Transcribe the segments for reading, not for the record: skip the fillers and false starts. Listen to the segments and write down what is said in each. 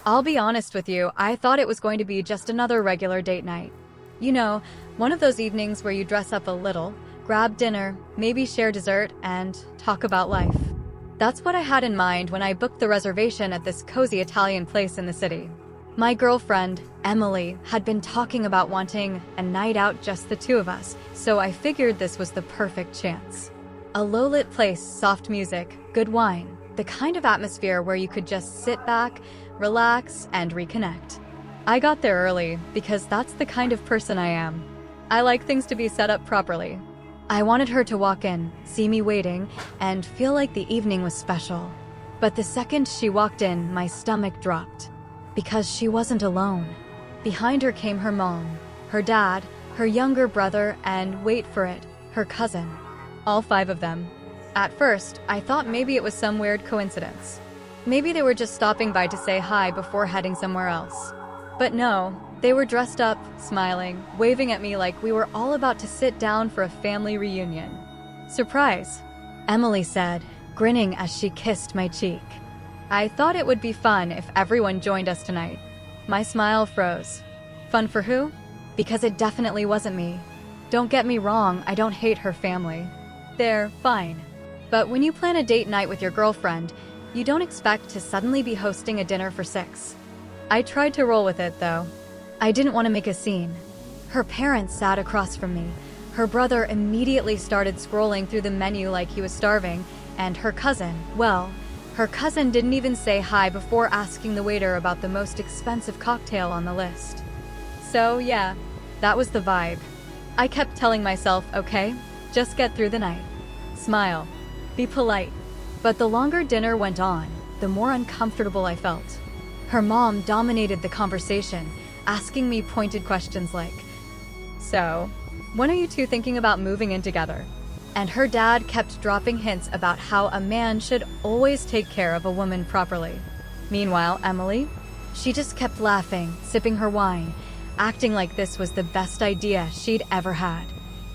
I'll be honest with you, I thought it was going to be just another regular date night. You know, one of those evenings where you dress up a little, grab dinner, maybe share dessert, and talk about life. That's what I had in mind when I booked the reservation at this cozy Italian place in the city. My girlfriend, Emily, had been talking about wanting a night out just the two of us, so I figured this was the perfect chance. A low-lit place, soft music, good wine, the kind of atmosphere where you could just sit back, relax, and reconnect. I got there early because that's the kind of person I am. I like things to be set up properly. I wanted her to walk in, see me waiting, and feel like the evening was special. But the second she walked in, my stomach dropped. Because she wasn't alone. Behind her came her mom, her dad, her younger brother, and wait for it, her cousin. All five of them. At first, I thought maybe it was some weird coincidence. Maybe they were just stopping by to say hi before heading somewhere else. But no, they were dressed up, smiling, waving at me like we were all about to sit down for a family reunion. Surprise, Emily said, grinning as she kissed my cheek. I thought it would be fun if everyone joined us tonight. My smile froze. Fun for who? Because it definitely wasn't me. Don't get me wrong, I don't hate her family. They're fine. But when you plan a date night with your girlfriend, you don't expect to suddenly be hosting a dinner for six. I tried to roll with it, though. I didn't want to make a scene. Her parents sat across from me. Her brother immediately started scrolling through the menu like he was starving, and her cousin, well, her cousin didn't even say hi before asking the waiter about the most expensive cocktail on the list. So yeah, that was the vibe. I kept telling myself, okay, just get through the night. Smile. Be polite. But the longer dinner went on, the more uncomfortable I felt. Her mom dominated the conversation, asking me pointed questions like, "So, when are you two thinking about moving in together?" And her dad kept dropping hints about how a man should always take care of a woman properly. Meanwhile, Emily, she just kept laughing, sipping her wine, acting like this was the best idea she'd ever had.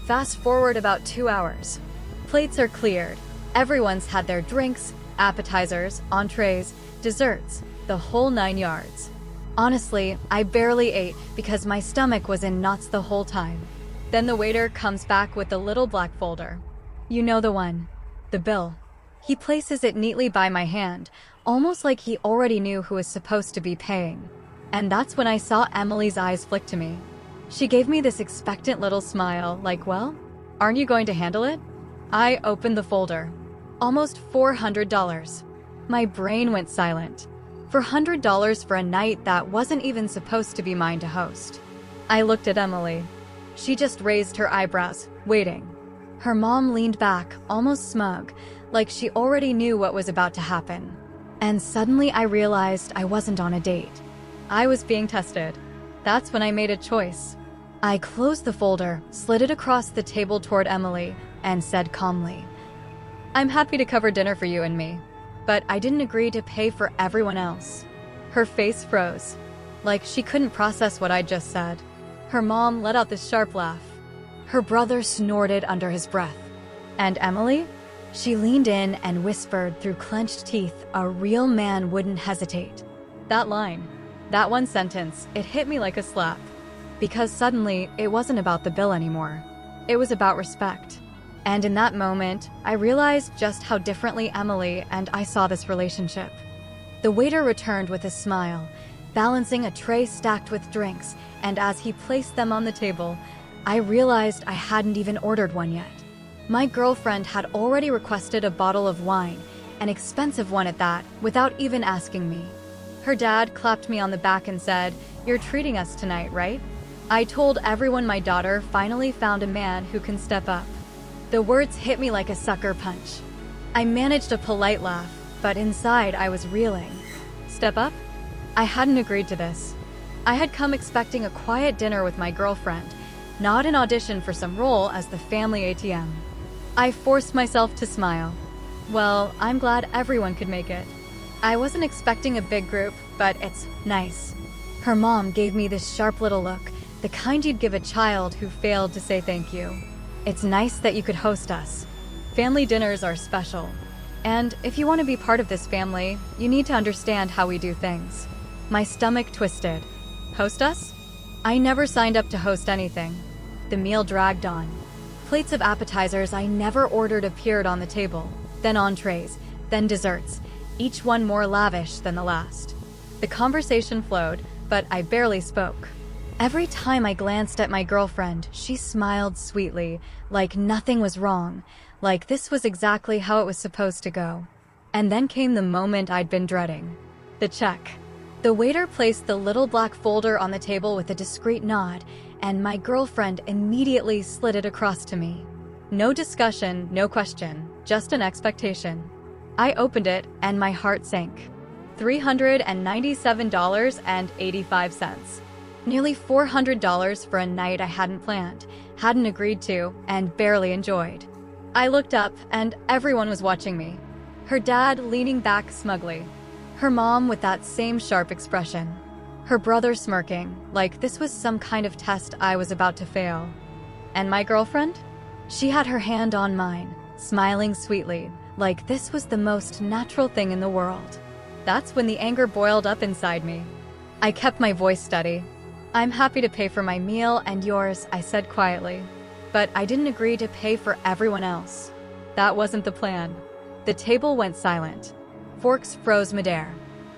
Fast forward about 2 hours. Plates are cleared. Everyone's had their drinks, appetizers, entrees, desserts, the whole 9 yards. Honestly, I barely ate because my stomach was in knots the whole time. Then the waiter comes back with the little black folder. You know the one. The bill. He places it neatly by my hand, almost like he already knew who was supposed to be paying. And that's when I saw Emily's eyes flick to me. She gave me this expectant little smile, like, well, aren't you going to handle it? I opened the folder. Almost $400. My brain went silent. $400 for a night that wasn't even supposed to be mine to host. I looked at Emily. She just raised her eyebrows, waiting. Her mom leaned back, almost smug, like she already knew what was about to happen. And suddenly I realized I wasn't on a date. I was being tested. That's when I made a choice. I closed the folder, slid it across the table toward Emily, and said calmly, "I'm happy to cover dinner for you and me, but I didn't agree to pay for everyone else." Her face froze, like she couldn't process what I'd just said. Her mom let out this sharp laugh. Her brother snorted under his breath. And Emily? She leaned in and whispered through clenched teeth, "A real man wouldn't hesitate." That line, that one sentence, it hit me like a slap. Because suddenly, it wasn't about the bill anymore. It was about respect. And in that moment, I realized just how differently Emily and I saw this relationship. The waiter returned with a smile, balancing a tray stacked with drinks, and as he placed them on the table, I realized I hadn't even ordered one yet. My girlfriend had already requested a bottle of wine, an expensive one at that, without even asking me. Her dad clapped me on the back and said, "You're treating us tonight, right?" I told everyone my daughter finally found a man who can step up. The words hit me like a sucker punch. I managed a polite laugh, but inside I was reeling. Step up? I hadn't agreed to this. I had come expecting a quiet dinner with my girlfriend, not an audition for some role as the family ATM. I forced myself to smile. Well, I'm glad everyone could make it. I wasn't expecting a big group, but it's nice. Her mom gave me this sharp little look, the kind you'd give a child who failed to say thank you. It's nice that you could host us. Family dinners are special. And if you want to be part of this family, you need to understand how we do things. My stomach twisted. Host us? I never signed up to host anything. The meal dragged on. Plates of appetizers I never ordered appeared on the table, then entrees, then desserts, each one more lavish than the last. The conversation flowed, but I barely spoke. Every time I glanced at my girlfriend, she smiled sweetly, like nothing was wrong, like this was exactly how it was supposed to go. And then came the moment I'd been dreading. The check. The waiter placed the little black folder on the table with a discreet nod, and my girlfriend immediately slid it across to me. No discussion, no question, just an expectation. I opened it, and my heart sank. $397.85. Nearly $400 for a night I hadn't planned, hadn't agreed to, and barely enjoyed. I looked up, and everyone was watching me. Her dad leaning back smugly. Her mom with that same sharp expression. Her brother smirking, like this was some kind of test I was about to fail. And my girlfriend? She had her hand on mine, smiling sweetly, like this was the most natural thing in the world. That's when the anger boiled up inside me. I kept my voice steady. "I'm happy to pay for my meal and yours," I said quietly. But I didn't agree to pay for everyone else. That wasn't the plan. The table went silent. Forks froze midair.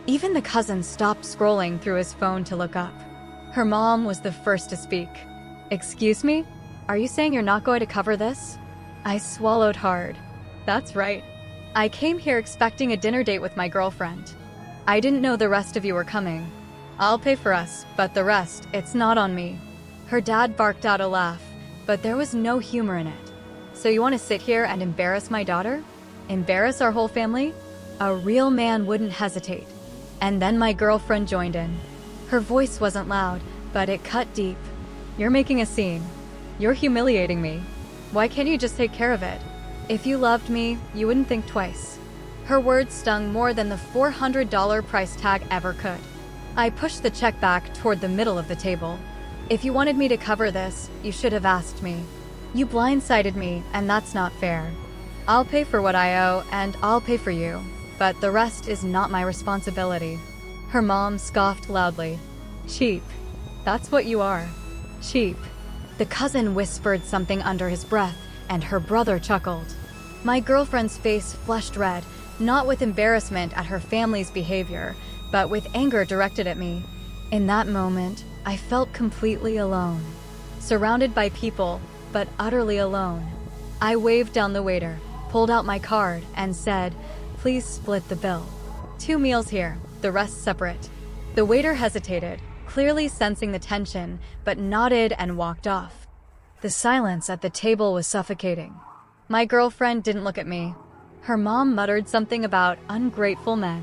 Even the cousin stopped scrolling through his phone to look up. Her mom was the first to speak. "Excuse me? Are you saying you're not going to cover this?" I swallowed hard. That's right. I came here expecting a dinner date with my girlfriend. I didn't know the rest of you were coming. I'll pay for us, but the rest, it's not on me. Her dad barked out a laugh, but there was no humor in it. So you want to sit here and embarrass my daughter? Embarrass our whole family? A real man wouldn't hesitate. And then my girlfriend joined in. Her voice wasn't loud, but it cut deep. "You're making a scene. You're humiliating me. Why can't you just take care of it? If you loved me, you wouldn't think twice." Her words stung more than the $400 price tag ever could. I pushed the check back toward the middle of the table. "If you wanted me to cover this, you should have asked me. You blindsided me, and that's not fair. I'll pay for what I owe, and I'll pay for you, but the rest is not my responsibility." Her mom scoffed loudly. "Cheap. That's what you are. Cheap." The cousin whispered something under his breath, and her brother chuckled. My girlfriend's face flushed red, not with embarrassment at her family's behavior, but with anger directed at me. In that moment, I felt completely alone. Surrounded by people, but utterly alone. I waved down the waiter, pulled out my card, and said, "Please split the bill. 2 meals here, the rest separate." The waiter hesitated, clearly sensing the tension, but nodded and walked off. The silence at the table was suffocating. My girlfriend didn't look at me. Her mom muttered something about ungrateful men.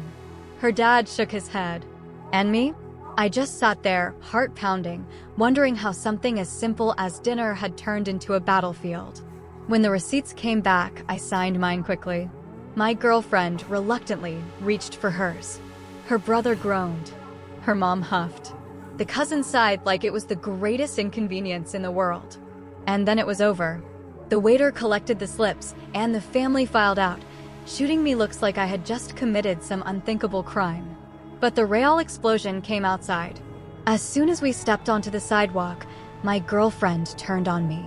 Her dad shook his head. And me? I just sat there, heart pounding, wondering how something as simple as dinner had turned into a battlefield. When the receipts came back, I signed mine quickly. My girlfriend reluctantly reached for hers. Her brother groaned. Her mom huffed. The cousin sighed like it was the greatest inconvenience in the world. And then it was over. The waiter collected the slips, and the family filed out, shooting me looks like I had just committed some unthinkable crime. But the real explosion came outside. As soon as we stepped onto the sidewalk, my girlfriend turned on me.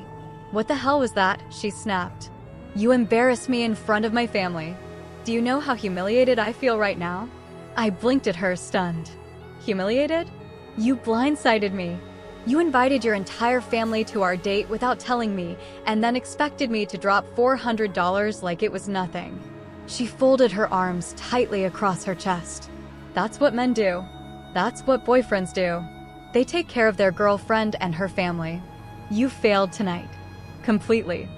"What the hell was that?" she snapped. "You embarrassed me in front of my family. Do you know how humiliated I feel right now?" I blinked at her, stunned. "Humiliated? You blindsided me. You invited your entire family to our date without telling me, and then expected me to drop $400 like it was nothing." She folded her arms tightly across her chest. "That's what men do. That's what boyfriends do. They take care of their girlfriend and her family. You failed tonight. Completely."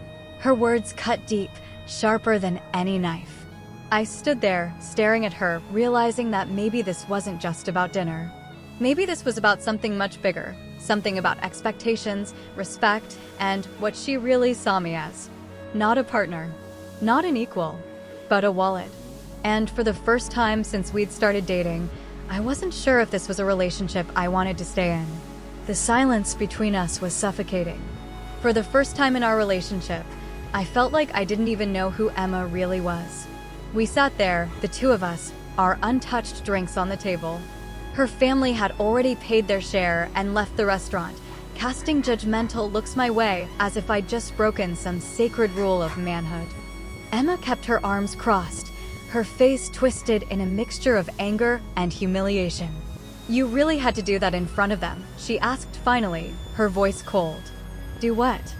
Her words cut deep, sharper than any knife. I stood there, staring at her, realizing that maybe this wasn't just about dinner. Maybe this was about something much bigger. Something about expectations, respect, and what she really saw me as. Not a partner, not an equal, but a wallet. And for the first time since we'd started dating, I wasn't sure if this was a relationship I wanted to stay in. The silence between us was suffocating. For the first time in our relationship, I felt like I didn't even know who Emma really was. We sat there, the two of us, our untouched drinks on the table. Her family had already paid their share and left the restaurant, casting judgmental looks my way as if I'd just broken some sacred rule of manhood. Emma kept her arms crossed, her face twisted in a mixture of anger and humiliation. "You really had to do that in front of them?" she asked finally, her voice cold. "Do what?"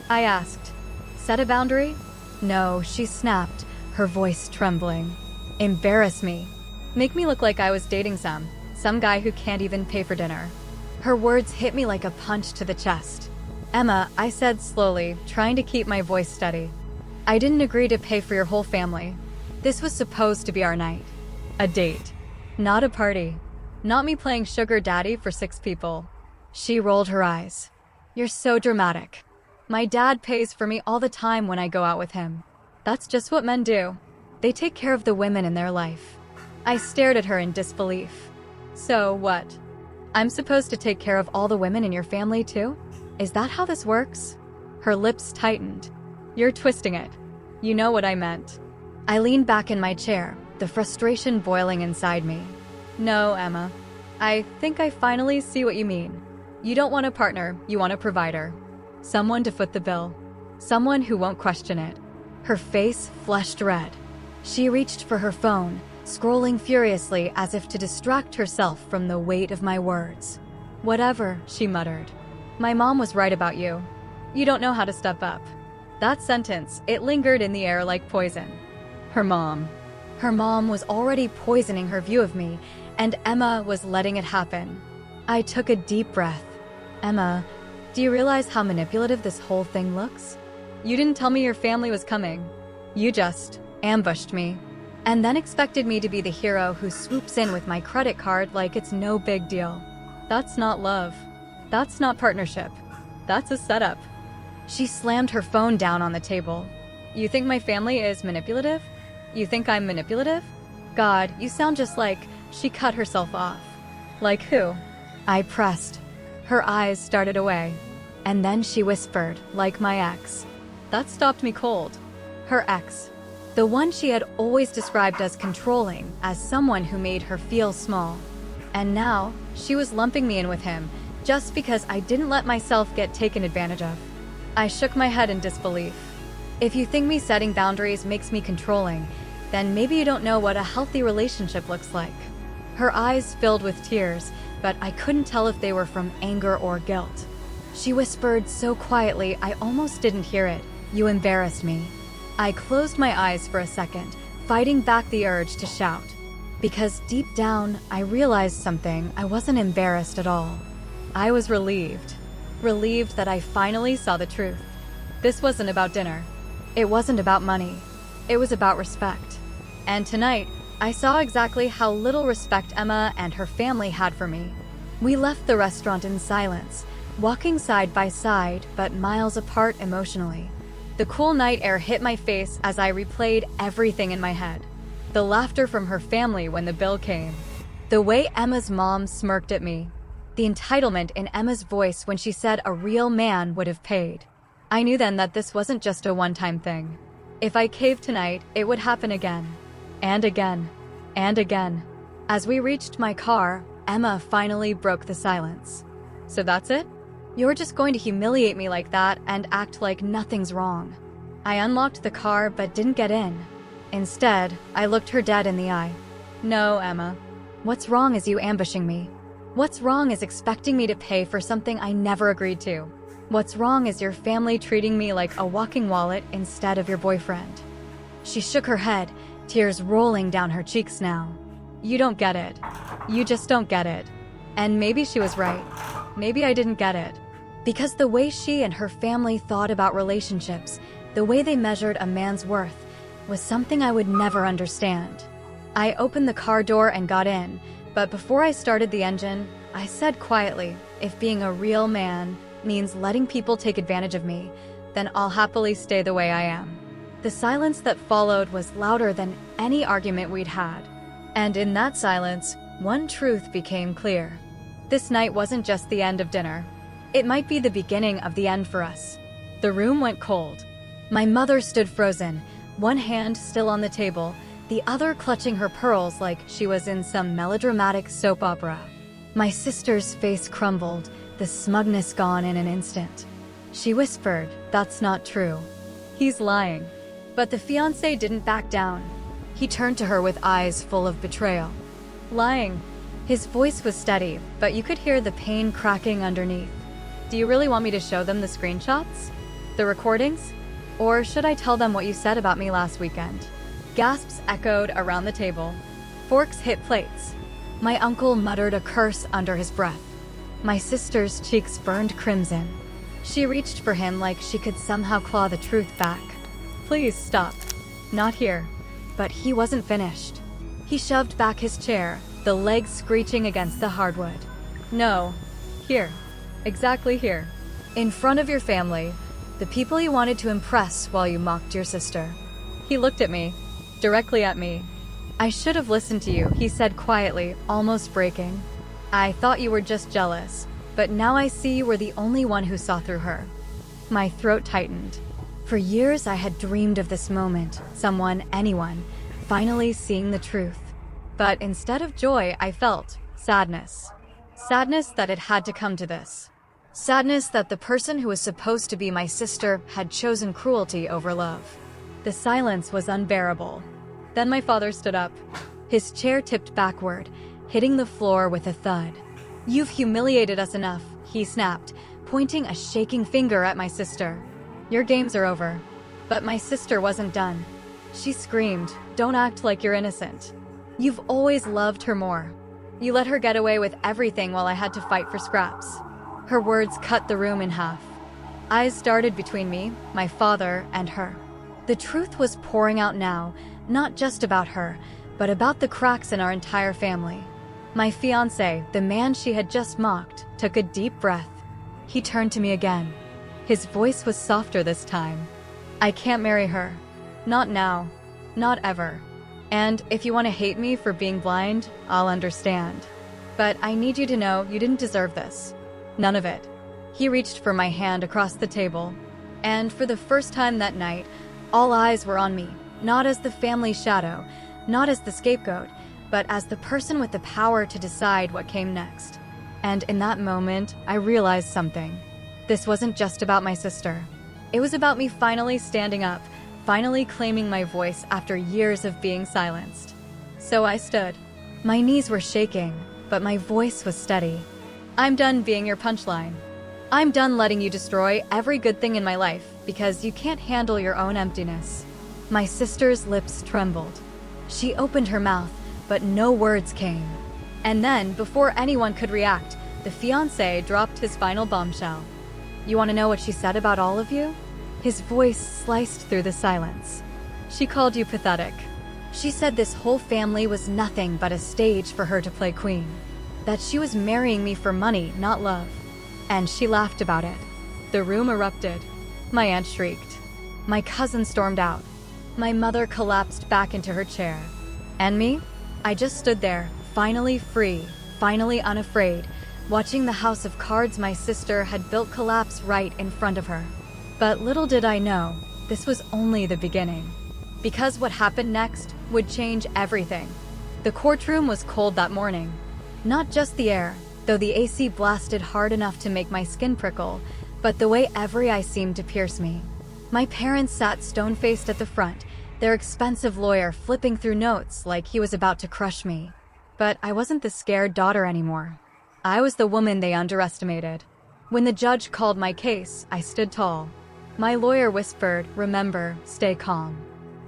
I asked. "Set a boundary?" "No," she snapped, her voice trembling. "Embarrass me. Make me look like I was dating some guy who can't even pay for dinner." Her words hit me like a punch to the chest. "Emma," I said slowly, trying to keep my voice steady, "I didn't agree to pay for your whole family. This was supposed to be our night. A date. Not a party. Not me playing sugar daddy for 6 people." She rolled her eyes. "You're so dramatic. My dad pays for me all the time when I go out with him. That's just what men do. They take care of the women in their life." I stared at her in disbelief. "So what? I'm supposed to take care of all the women in your family too? Is that how this works?" Her lips tightened. "You're twisting it. You know what I meant." I leaned back in my chair, the frustration boiling inside me. "No, Emma. I think I finally see what you mean. You don't want a partner, you want a provider. Someone to foot the bill. Someone who won't question it." Her face flushed red. She reached for her phone, scrolling furiously as if to distract herself from the weight of my words. "Whatever," she muttered. "My mom was right about you. You don't know how to step up." That sentence, it lingered in the air like poison. Her mom. Her mom was already poisoning her view of me, and Emma was letting it happen. I took a deep breath. "Emma, do you realize how manipulative this whole thing looks? You didn't tell me your family was coming. You just ambushed me, and then expected me to be the hero who swoops in with my credit card like it's no big deal. That's not love. That's not partnership. That's a setup." She slammed her phone down on the table. "You think my family is manipulative? You think I'm manipulative? God, you sound just like..." She cut herself off. "Like who?" I pressed. Her eyes started away. And then she whispered, "Like my ex." That stopped me cold. Her ex. The one she had always described as controlling, as someone who made her feel small. And now, she was lumping me in with him, just because I didn't let myself get taken advantage of. I shook my head in disbelief. "If you think me setting boundaries makes me controlling, then maybe you don't know what a healthy relationship looks like." Her eyes filled with tears, but I couldn't tell if they were from anger or guilt. She whispered so quietly I almost didn't hear it, "You embarrassed me." I closed my eyes for a second, fighting back the urge to shout. Because deep down, I realized something. I wasn't embarrassed at all. I was relieved. Relieved that I finally saw the truth. This wasn't about dinner. It wasn't about money. It was about respect. And tonight, I saw exactly how little respect Emma and her family had for me. We left the restaurant in silence, walking side by side, but miles apart emotionally. The cool night air hit my face as I replayed everything in my head. The laughter from her family when the bill came. The way Emma's mom smirked at me. The entitlement in Emma's voice when she said a real man would have paid. I knew then that this wasn't just a one-time thing. If I caved tonight, it would happen again. And again. And again. As we reached my car, Emma finally broke the silence. "So that's it? You're just going to humiliate me like that and act like nothing's wrong." I unlocked the car but didn't get in. Instead, I looked her dead in the eye. "No, Emma. What's wrong is you ambushing me. What's wrong is expecting me to pay for something I never agreed to. What's wrong is your family treating me like a walking wallet instead of your boyfriend." She shook her head, tears rolling down her cheeks now. "You don't get it. You just don't get it." And maybe she was right. Maybe I didn't get it. Because the way she and her family thought about relationships, the way they measured a man's worth, was something I would never understand. I opened the car door and got in, but before I started the engine, I said quietly, "If being a real man means letting people take advantage of me, then I'll happily stay the way I am." The silence that followed was louder than any argument we'd had. And in that silence, one truth became clear. This night wasn't just the end of dinner. It might be the beginning of the end for us. The room went cold. My mother stood frozen, one hand still on the table, the other clutching her pearls like she was in some melodramatic soap opera. My sister's face crumbled, the smugness gone in an instant. She whispered, "That's not true. He's lying." But the fiancé didn't back down. He turned to her with eyes full of betrayal. "Lying." His voice was steady, but you could hear the pain cracking underneath. "Do you really want me to show them the screenshots? The recordings? Or should I tell them what you said about me last weekend?" Gasps echoed around the table. Forks hit plates. My uncle muttered a curse under his breath. My sister's cheeks burned crimson. She reached for him like she could somehow claw the truth back. "Please stop." "Not here." But he wasn't finished. He shoved back his chair, the legs screeching against the hardwood. "No. Here. Exactly here. In front of your family. The people you wanted to impress while you mocked your sister." He looked at me. Directly at me. "I should have listened to you," he said quietly, almost breaking. "I thought you were just jealous, but now I see you were the only one who saw through her." My throat tightened. For years I had dreamed of this moment, someone, anyone, finally seeing the truth. But instead of joy, I felt sadness. Sadness that it had to come to this. Sadness that the person who was supposed to be my sister had chosen cruelty over love. The silence was unbearable. Then my father stood up. His chair tipped backward, hitting the floor with a thud. "You've humiliated us enough," he snapped, pointing a shaking finger at my sister. "Your games are over." But my sister wasn't done. She screamed, "Don't act like you're innocent. You've always loved her more. You let her get away with everything while I had to fight for scraps." Her words cut the room in half. Eyes darted between me, my father, and her. The truth was pouring out now, not just about her, but about the cracks in our entire family. My fiancé, the man she had just mocked, took a deep breath. He turned to me again. His voice was softer this time. "I can't marry her. Not now. Not ever. And if you want to hate me for being blind, I'll understand. But I need you to know you didn't deserve this. None of it." He reached for my hand across the table. And for the first time that night, all eyes were on me, not as the family shadow, not as the scapegoat, but as the person with the power to decide what came next. And in that moment, I realized something. This wasn't just about my sister. It was about me finally standing up, finally claiming my voice after years of being silenced. So I stood. My knees were shaking, but my voice was steady. "I'm done being your punchline. I'm done letting you destroy every good thing in my life because you can't handle your own emptiness." My sister's lips trembled. She opened her mouth, but no words came. And then, before anyone could react, the fiancé dropped his final bombshell. "You want to know what she said about all of you?" His voice sliced through the silence. "She called you pathetic. She said this whole family was nothing but a stage for her to play queen. That she was marrying me for money, not love. And she laughed about it." The room erupted. My aunt shrieked. My cousin stormed out. My mother collapsed back into her chair. And me? I just stood there, finally free, finally unafraid, watching the house of cards my sister had built collapse right in front of her. But little did I know, this was only the beginning. Because what happened next would change everything. The courtroom was cold that morning. Not just the air, though the AC blasted hard enough to make my skin prickle, but the way every eye seemed to pierce me. My parents sat stone-faced at the front, their expensive lawyer flipping through notes like he was about to crush me. But I wasn't the scared daughter anymore. I was the woman they underestimated. When the judge called my case, I stood tall. My lawyer whispered, "Remember, stay calm.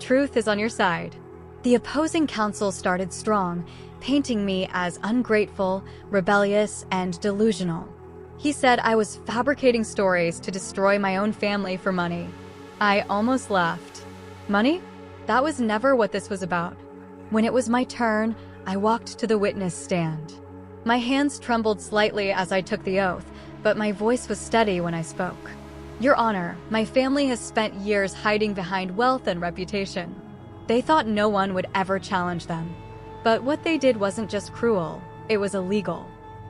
Truth is on your side." The opposing counsel started strong, painting me as ungrateful, rebellious, and delusional. He said I was fabricating stories to destroy my own family for money. I almost laughed. Money? That was never what this was about. When it was my turn, I walked to the witness stand. My hands trembled slightly as I took the oath, but my voice was steady when I spoke. "Your Honor, my family has spent years hiding behind wealth and reputation. They thought no one would ever challenge them. But what they did wasn't just cruel, it was illegal.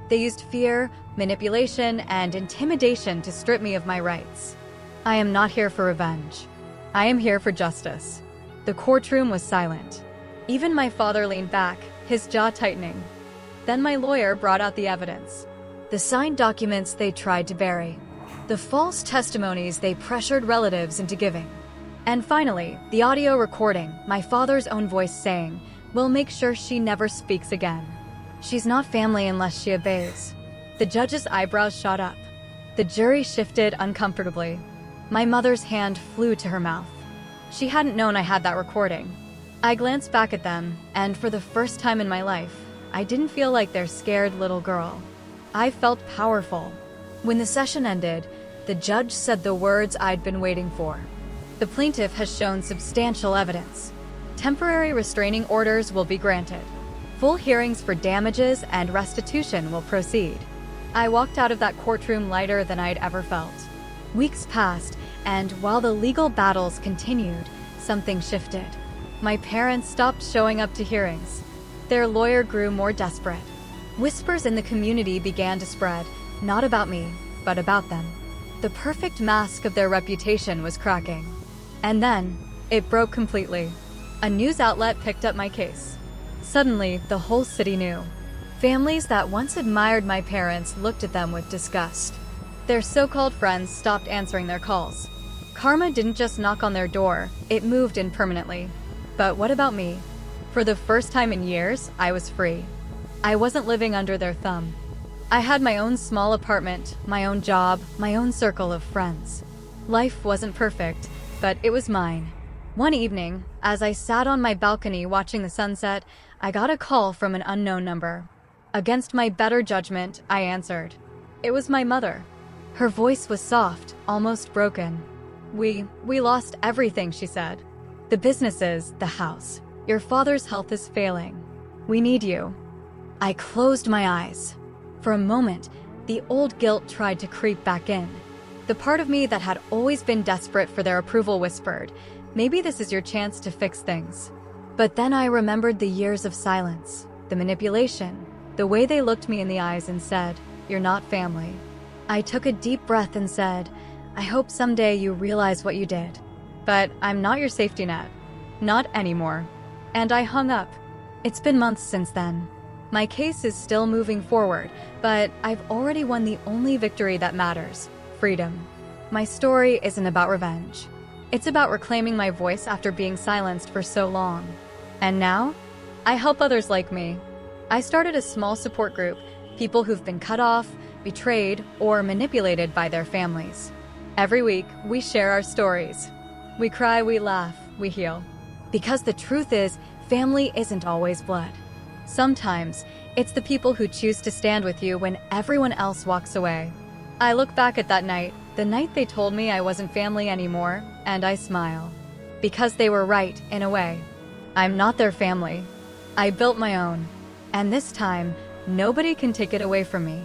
They used fear, manipulation, and intimidation to strip me of my rights. I am not here for revenge. I am here for justice." The courtroom was silent. Even my father leaned back, his jaw tightening. Then my lawyer brought out the evidence. The signed documents they tried to bury. The false testimonies they pressured relatives into giving. And finally, the audio recording, my father's own voice saying, "We'll make sure she never speaks again. She's not family unless she obeys." The judge's eyebrows shot up. The jury shifted uncomfortably. My mother's hand flew to her mouth. She hadn't known I had that recording. I glanced back at them, and for the first time in my life, I didn't feel like their scared little girl. I felt powerful. When the session ended, the judge said the words I'd been waiting for. The plaintiff has shown substantial evidence. Temporary restraining orders will be granted. Full hearings for damages and restitution will proceed. I walked out of that courtroom lighter than I'd ever felt. Weeks passed, and while the legal battles continued, something shifted. My parents stopped showing up to hearings. Their lawyer grew more desperate. Whispers in the community began to spread, not about me, but about them. The perfect mask of their reputation was cracking. And then, it broke completely. A news outlet picked up my case. Suddenly, the whole city knew. Families that once admired my parents looked at them with disgust. Their so-called friends stopped answering their calls. Karma didn't just knock on their door, it moved in permanently. But what about me? For the first time in years, I was free. I wasn't living under their thumb. I had my own small apartment, my own job, my own circle of friends. Life wasn't perfect, but it was mine. One evening, as I sat on my balcony watching the sunset, I got a call from an unknown number. Against my better judgment, I answered. It was my mother. Her voice was soft, almost broken. We lost everything," she said. "The businesses, the house. Your father's health is failing. We need you." I closed my eyes. For a moment, the old guilt tried to creep back in. The part of me that had always been desperate for their approval whispered, "Maybe this is your chance to fix things." But then I remembered the years of silence, the manipulation, the way they looked me in the eyes and said, "You're not family." I took a deep breath and said, "I hope someday you realize what you did. But I'm not your safety net. Not anymore." And I hung up. It's been months since then. My case is still moving forward, but I've already won the only victory that matters: freedom. My story isn't about revenge. It's about reclaiming my voice after being silenced for so long. And now, I help others like me. I started a small support group, people who've been cut off, betrayed, or manipulated by their families. Every week, we share our stories. We cry, we laugh, we heal. Because the truth is, family isn't always blood. Sometimes, it's the people who choose to stand with you when everyone else walks away. I look back at that night, the night they told me I wasn't family anymore, and I smile. Because they were right, in a way. I'm not their family. I built my own. And this time, nobody can take it away from me.